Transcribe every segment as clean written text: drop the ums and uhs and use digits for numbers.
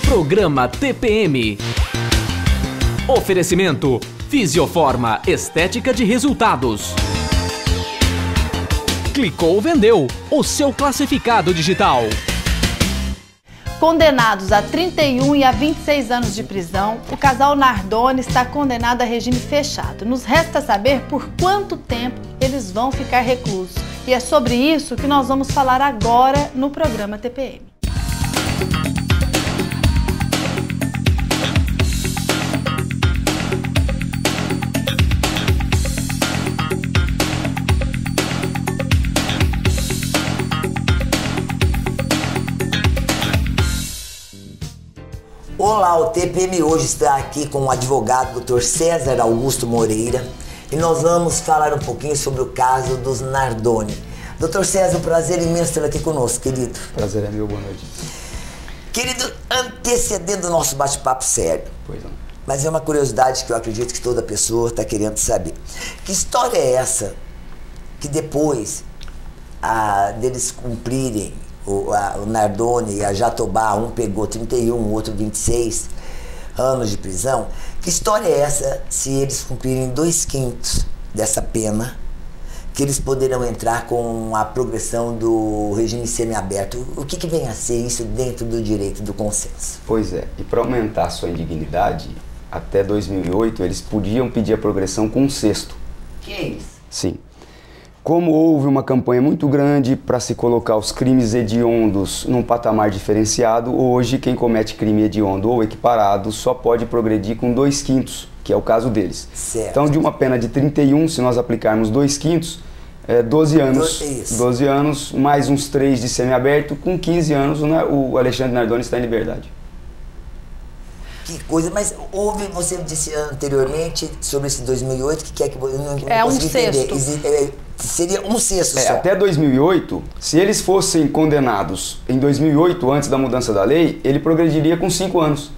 Programa TPM. Oferecimento Fisioforma Estética de Resultados. Clicou, vendeu. O seu classificado digital. Condenados a 31 e a 26 anos de prisão, o casal Nardoni está condenado a regime fechado. Nos resta saber por quanto tempo eles vão ficar reclusos. E é sobre isso que nós vamos falar agora no programa TPM. Olá, o TPM hoje está aqui com o advogado Dr. César Augusto Moreira e nós vamos falar um pouquinho sobre o caso dos Nardoni. Dr. César, um prazer imenso ter aqui conosco, querido. Prazer é meu, boa noite. Querido, antecedendo o nosso bate-papo sério, Pois não. mas é uma curiosidade que eu acredito que toda pessoa está querendo saber. Que história é essa que depois deles cumprirem o Nardoni e a Jatobá, um pegou 31, o outro 26 anos de prisão. Que história é essa se eles cumprirem 2/5 dessa pena, que eles poderão entrar com a progressão do regime semiaberto? O que vem a ser isso dentro do direito do consenso? Pois é, e para aumentar a sua indignidade, até 2008 eles podiam pedir a progressão com 1/6. Que é isso? Sim. Como houve uma campanha muito grande para se colocar os crimes hediondos num patamar diferenciado, hoje quem comete crime hediondo ou equiparado só pode progredir com 2/5, que é o caso deles. Certo. Então, de uma pena de 31, se nós aplicarmos 2/5, 12 anos. Isso. 12 anos, mais uns 3 de semiaberto, com 15 anos o Alexandre Nardoni está em liberdade. Que coisa, mas você disse anteriormente sobre esse 2008, que quer que eu não consegui entender. Seria 1/6 só. Até 2008, se eles fossem condenados em 2008, antes da mudança da lei, ele progrediria com 5 anos.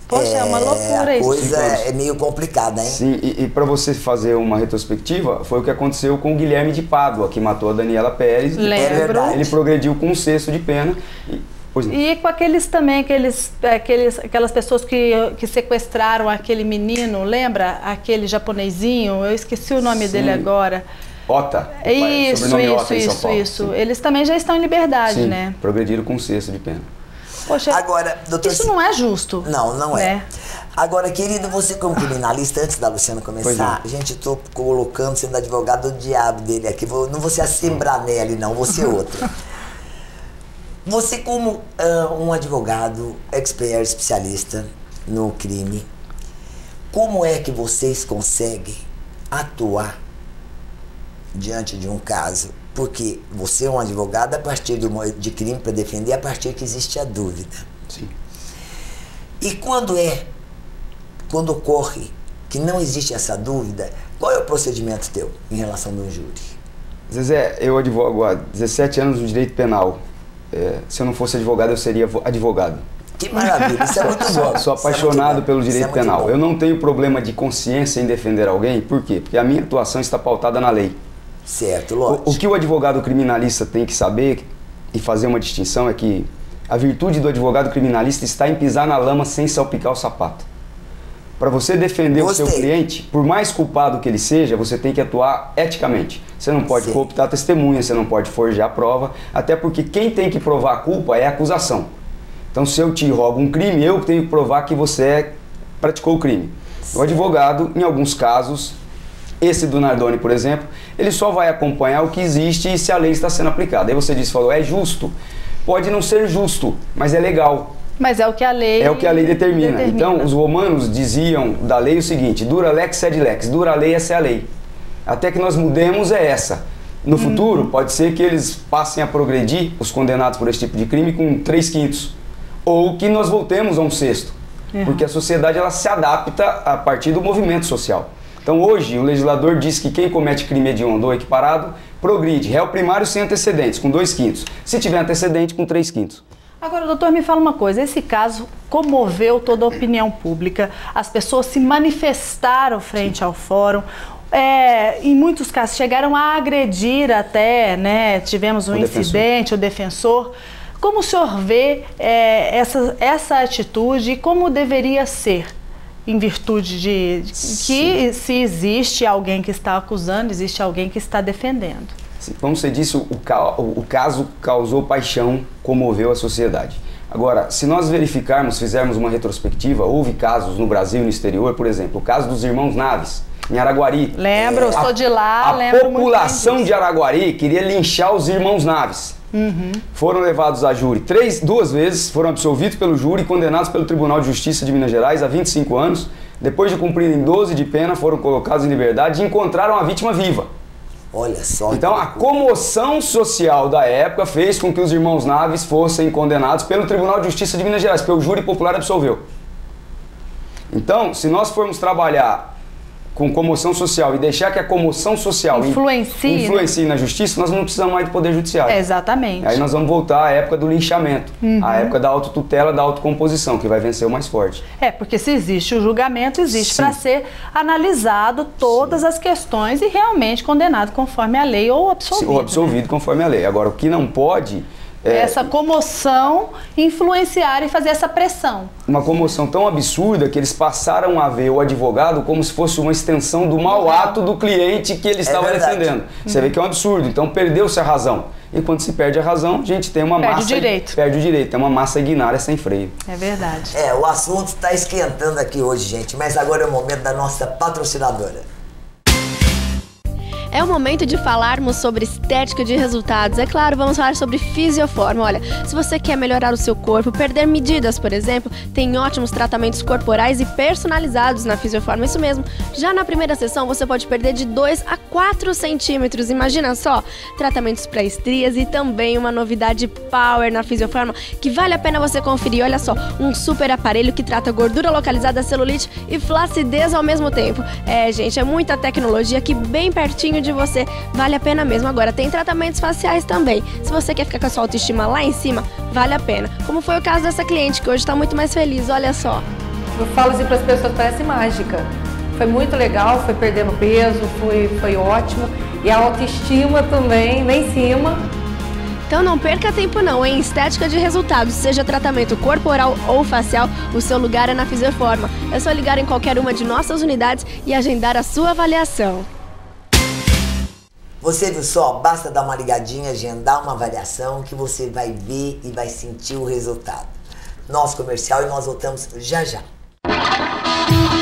Poxa, é uma loucura isso. A coisa é meio complicada, hein? Sim, e para você fazer uma retrospectiva, foi o que aconteceu com o Guilherme de Pádua, que matou a Daniela Pérez. Lembro. Ele progrediu com 1/6 de pena. E com aqueles também, aquelas pessoas que sequestraram aquele menino, lembra? Aquele japonesinho, eu esqueci o nome dele agora. Ota. Isso. Eles também já estão em liberdade, sim, né? Progrediram com 1/6 de pena. Poxa, agora, doutor, isso não é justo. Não é. Agora, querido, você como criminalista, antes da Luciana começar, gente, eu tô colocando, sendo advogado do diabo dele aqui, não vou ser a Sembranelli, não, vou ser outro. Você como um advogado expert, especialista no crime, como é que vocês conseguem atuar diante de um caso? Porque você é um advogado a partir de crime para defender, a partir que existe a dúvida. Sim. E quando ocorre que não existe essa dúvida, qual é o procedimento teu em relação ao júri? Zezé, eu advogo há 17 anos no direito penal. Se eu não fosse advogado, eu seria advogado. Que maravilha, isso é muito bom. Sou apaixonado pelo direito penal. Eu não tenho problema de consciência em defender alguém, por quê? Porque a minha atuação está pautada na lei. Certo, lógico. O que o advogado criminalista tem que saber e fazer uma distinção é que a virtude do advogado criminalista está em pisar na lama sem salpicar o sapato. Para você defender o seu cliente, por mais culpado que ele seja, você tem que atuar eticamente. Você não pode cooptar testemunha, você não pode forjar prova, até porque quem tem que provar a culpa é a acusação. Então, se eu te roubo um crime, eu tenho que provar que você praticou o crime. O advogado, em alguns casos, esse do Nardoni, por exemplo, ele só vai acompanhar o que existe e se a lei está sendo aplicada. Aí você falou, é justo? Pode não ser justo, mas é legal. Mas é o que a lei... É o que a lei determina. Então, os romanos diziam da lei o seguinte, dura lex sed lex, dura a lei, essa é a lei. Até que nós mudemos é essa. No futuro, pode ser que eles passem a progredir, os condenados por esse tipo de crime, com 3/5. Ou que nós voltemos a 1/6. Porque a sociedade ela se adapta a partir do movimento social. Então, hoje, o legislador diz que quem comete crime hediondo ou equiparado, progride. Réu primário sem antecedentes, com 2/5. Se tiver antecedente, com 3/5. Agora, doutor, me fala uma coisa, esse caso comoveu toda a opinião pública, as pessoas se manifestaram frente ao fórum, em muitos casos chegaram a agredir até, né, tivemos um incidente, o defensor. como o senhor vê essa atitude e como deveria ser? Em virtude de que se existe alguém que está acusando, existe alguém que está defendendo. Sim, como você disse, o caso causou paixão, comoveu a sociedade. Agora, se nós fizermos uma retrospectiva, houve casos no Brasil e no exterior, por exemplo, o caso dos irmãos Naves, em Araguari. Lembro, eu sou de lá, lembro muito. A população de Araguari queria linchar os irmãos Naves. Foram levados a júri 2 vezes, foram absolvidos pelo júri e condenados pelo Tribunal de Justiça de Minas Gerais a 25 anos. Depois de cumprirem 12 de pena, foram colocados em liberdade e encontraram a vítima viva. Olha só. Então a comoção social da época fez com que os irmãos Naves fossem condenados pelo Tribunal de Justiça de Minas Gerais, porque o júri popular absolveu. Então, se nós formos trabalhar com comoção social e deixar que a comoção social influencie na justiça, nós não precisamos mais do Poder Judiciário. Exatamente. Aí nós vamos voltar à época do linchamento, à época da autotutela, da autocomposição, que vai vencer o mais forte. Porque se existe o julgamento, existe para ser analisado todas as questões e realmente condenado conforme a lei ou absolvido. Ou absolvido conforme a lei. Agora, o que não pode... essa comoção influenciar e fazer essa pressão. Uma comoção tão absurda que eles passaram a ver o advogado como se fosse uma extensão do mau ato do cliente que ele estava defendendo. Você vê que é um absurdo. Então perdeu-se a razão. E quando se perde a razão, a gente tem uma massa... Perde o direito. É uma massa ignária sem freio. É verdade. O assunto está esquentando aqui hoje, gente. Mas agora é o momento da nossa patrocinadora. É o momento de falarmos sobre estética de resultados. É claro, vamos falar sobre Fisioforma. Olha, se você quer melhorar o seu corpo, perder medidas, por exemplo, tem ótimos tratamentos corporais e personalizados na Fisioforma. Isso mesmo. Já na primeira sessão, você pode perder de 2 a 4 centímetros. Imagina só, tratamentos para estrias e também uma novidade power na Fisioforma que vale a pena você conferir. Olha só, um super aparelho que trata gordura localizada, celulite e flacidez ao mesmo tempo. Gente, é muita tecnologia aqui bem pertinho de você, vale a pena mesmo. Agora, tem tratamentos faciais também. Se você quer ficar com a sua autoestima lá em cima, vale a pena. Como foi o caso dessa cliente, que hoje está muito mais feliz, olha só. Eu falo assim para as pessoas, parece mágica. Foi muito legal, foi perdendo peso, foi ótimo. E a autoestima também, lá em cima. Então não perca tempo não, em estética de resultados, seja tratamento corporal ou facial, o seu lugar é na Fisioforma. É só ligar em qualquer uma de nossas unidades e agendar a sua avaliação. Você viu só? Basta dar uma ligadinha, agendar uma avaliação que você vai ver e vai sentir o resultado. Nosso comercial e nós voltamos já já.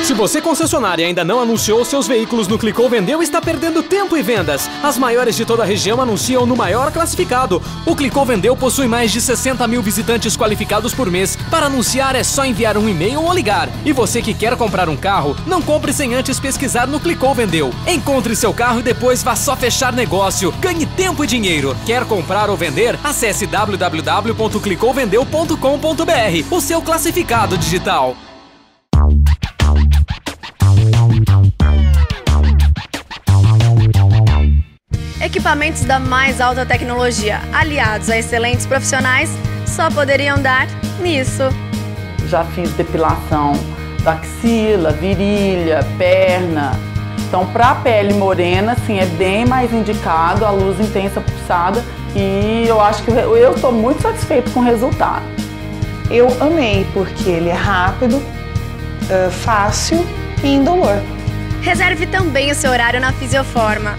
Se você, concessionária, ainda não anunciou seus veículos no Clicou Vendeu, está perdendo tempo e vendas. As maiores de toda a região anunciam no maior classificado. O Clicou Vendeu possui mais de 60 mil visitantes qualificados por mês. Para anunciar é só enviar um e-mail ou ligar. E você que quer comprar um carro, não compre sem antes pesquisar no Clicou Vendeu. Encontre seu carro e depois vá só fechar negócio. Ganhe tempo e dinheiro. Quer comprar ou vender? Acesse www.clicouvendeu.com.br, o seu classificado digital. Equipamentos da mais alta tecnologia, aliados a excelentes profissionais, só poderiam dar nisso. Já fiz depilação da axila, virilha, perna. Então, para a pele morena, sim, é bem mais indicado a luz intensa pulsada e eu acho que eu estou muito satisfeito com o resultado. Eu amei porque ele é rápido, fácil e indolor. Reserve também o seu horário na Fisioforma.